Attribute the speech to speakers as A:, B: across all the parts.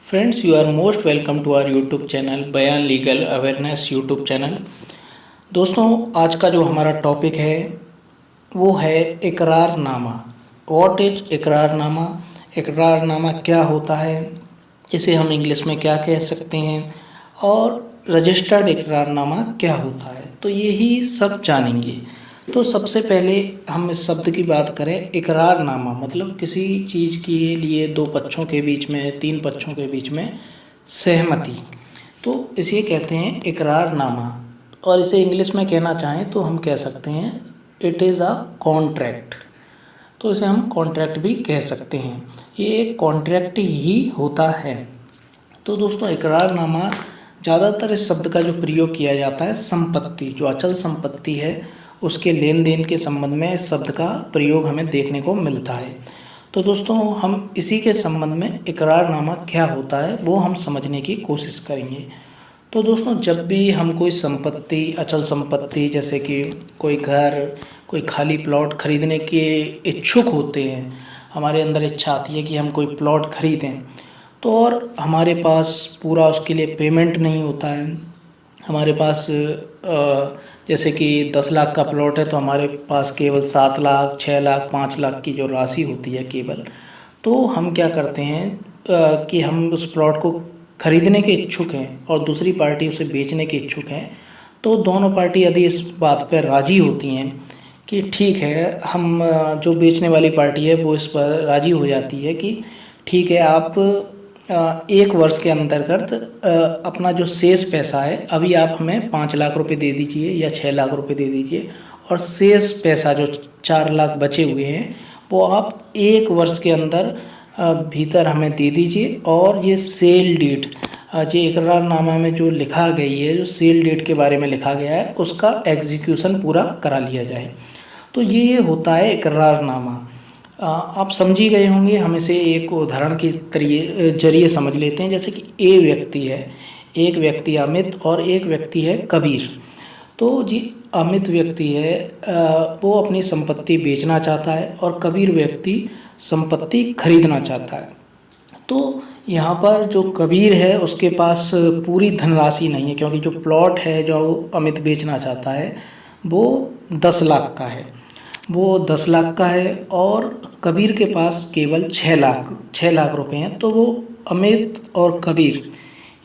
A: Friends, you are most welcome to our YouTube channel Bayan legal awareness YouTube channel. दोस्तों, आज का जो हमारा टॉपिक है वो है इकरारनामा। What is इकरारनामा? इकरारनामा क्या होता है, इसे हम इंग्लिश में क्या कह सकते हैं, और रजिस्टर्ड इकरारनामा क्या होता है, तो यही सब जानेंगे। तो सबसे पहले हम इस शब्द की बात करें। इकरारनामा मतलब किसी चीज़ के लिए दो पक्षों के बीच में, तीन पक्षों के बीच में सहमति, तो इसे कहते हैं इकरारनामा। और इसे इंग्लिश में कहना चाहें तो हम कह सकते हैं इट इज़ अ कॉन्ट्रैक्ट। तो इसे हम कॉन्ट्रैक्ट भी कह सकते हैं, ये एक कॉन्ट्रैक्ट ही होता है। तो दोस्तों, इकरारनामा ज़्यादातर इस शब्द का जो प्रयोग किया जाता है संपत्ति, जो अचल संपत्ति है उसके लेन देन के संबंध में इस शब्द का प्रयोग हमें देखने को मिलता है। तो दोस्तों, हम इसी के संबंध में इकरारनामा क्या होता है वो हम समझने की कोशिश करेंगे। तो दोस्तों, जब भी हम कोई संपत्ति, अचल संपत्ति जैसे कि कोई घर, कोई खाली प्लॉट खरीदने के इच्छुक होते हैं, हमारे अंदर इच्छा आती है कि हम कोई प्लॉट खरीदें, तो और हमारे पास पूरा उसके लिए पेमेंट नहीं होता है। हमारे पास जैसे कि 10 लाख का प्लॉट है तो हमारे पास केवल 7 लाख, 6 लाख, 5 लाख की जो राशि होती है केवल, तो हम क्या करते हैं कि हम उस प्लॉट को खरीदने के इच्छुक हैं और दूसरी पार्टी उसे बेचने के इच्छुक हैं। तो दोनों पार्टी यदि इस बात पर राज़ी होती हैं कि ठीक है, हम जो बेचने वाली पार्टी है वो इस पर राज़ी हो जाती है कि ठीक है, आप 1 वर्ष के अंतर्गत अपना जो शेष पैसा है, अभी आप हमें 5 लाख रुपए दे दीजिए या 6 लाख रुपए दे दीजिए, और शेष पैसा जो 4 लाख बचे हुए हैं वो आप 1 वर्ष के अंदर भीतर हमें दे दीजिए। और ये सेल डीड, जो इकरारनामा में जो लिखा गई है, जो सेल डीड के बारे में लिखा गया है, उसका एग्जीक्यूशन पूरा करा लिया जाए। तो ये होता है इकरारनामा। आप समझी गए होंगे। हम इसे एक उदाहरण के जरिए समझ लेते हैं। जैसे कि ए व्यक्ति है, एक व्यक्ति अमित और एक व्यक्ति है कबीर। तो जी, अमित व्यक्ति है वो अपनी संपत्ति बेचना चाहता है और कबीर व्यक्ति संपत्ति खरीदना चाहता है। तो यहाँ पर जो कबीर है उसके पास पूरी धनराशि नहीं है, क्योंकि जो प्लॉट है जो अमित बेचना चाहता है वो 10 लाख का है, वो 10 लाख का है, और कबीर के पास केवल 6 लाख रुपए हैं। तो वो अमित और कबीर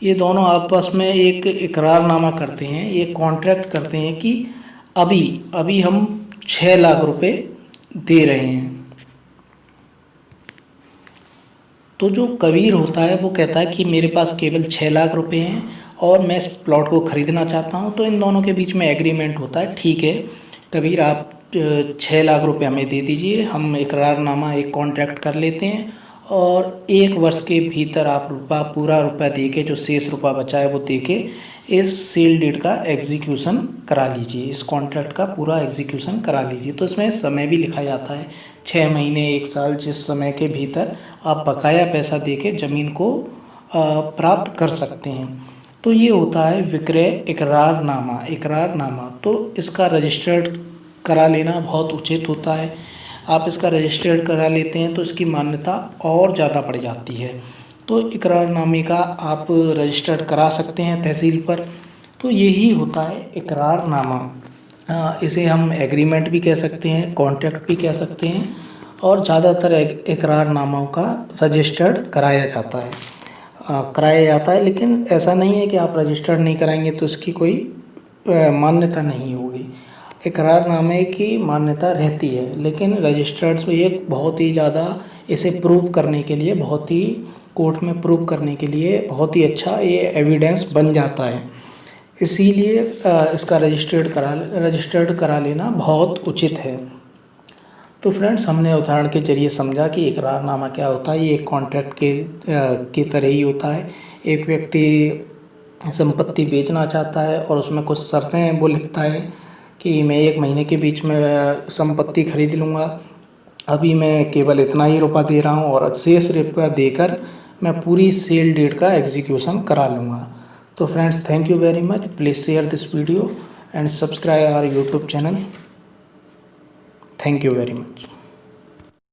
A: ये दोनों आपस में एक इकरारनामा करते हैं, ये कॉन्ट्रैक्ट करते हैं कि अभी हम 6 लाख रुपए दे रहे हैं। तो जो कबीर होता है वो कहता है कि मेरे पास केवल 6 लाख रुपए हैं और मैं इस प्लॉट को ख़रीदना चाहता हूं। तो इन दोनों के बीच में एग्रीमेंट होता है, ठीक है कबीर, आप 6 लाख रुपए हमें दे दीजिए, हम इकरारनामा एक कॉन्ट्रैक्ट कर लेते हैं, और 1 वर्ष के भीतर आप पूरा रुपया दे के, जो शेष रुपया बचा है वो दे के इस सेल डीड का एग्जीक्यूशन करा लीजिए, इस कॉन्ट्रैक्ट का पूरा एग्जीक्यूशन करा लीजिए। तो इसमें समय भी लिखा जाता है, 6 महीने, 1 साल, जिस समय के भीतर आप बकाया पैसा दे के ज़मीन को प्राप्त कर सकते हैं। तो ये होता है विक्रय इकरारनामा। तो इसका रजिस्टर्ड करा लेना बहुत उचित होता है। आप इसका रजिस्टर्ड करा लेते हैं तो इसकी मान्यता और ज़्यादा बढ़ जाती है। तो इकरारनामे का आप रजिस्टर्ड करा सकते हैं तहसील पर। तो यही होता है इकरारनामा। इसे हम एग्रीमेंट भी कह सकते हैं, कॉन्ट्रैक्ट भी कह सकते हैं, और ज़्यादातर इकरारनामाओं का रजिस्टर्ड कराया जाता है। लेकिन ऐसा नहीं है कि आप रजिस्टर्ड नहीं कराएंगे तो इसकी कोई मान्यता नहीं होगी। इकरारनामे की मान्यता रहती है, लेकिन रजिस्टर्ड से ये बहुत ही ज़्यादा, इसे प्रूव करने के लिए, बहुत ही कोर्ट में प्रूव करने के लिए बहुत ही अच्छा ये एविडेंस बन जाता है। इसीलिए इसका रजिस्टर्ड करा लेना बहुत उचित है। तो फ्रेंड्स, हमने उदाहरण के जरिए समझा कि इकरारनामा क्या होता है। ये एक कॉन्ट्रैक्ट की तरह ही होता है। एक व्यक्ति संपत्ति बेचना चाहता है और उसमें कुछ शर्तें वो लिखता है कि मैं 1 महीने के बीच में संपत्ति खरीद लूँगा, अभी मैं केवल इतना ही रुपया दे रहा हूँ और शेष रुपया देकर मैं पूरी सेल डीड का एग्जीक्यूशन करा लूँगा। तो friends, thank you very much. Please share this video and subscribe our YouTube channel. Thank you very much.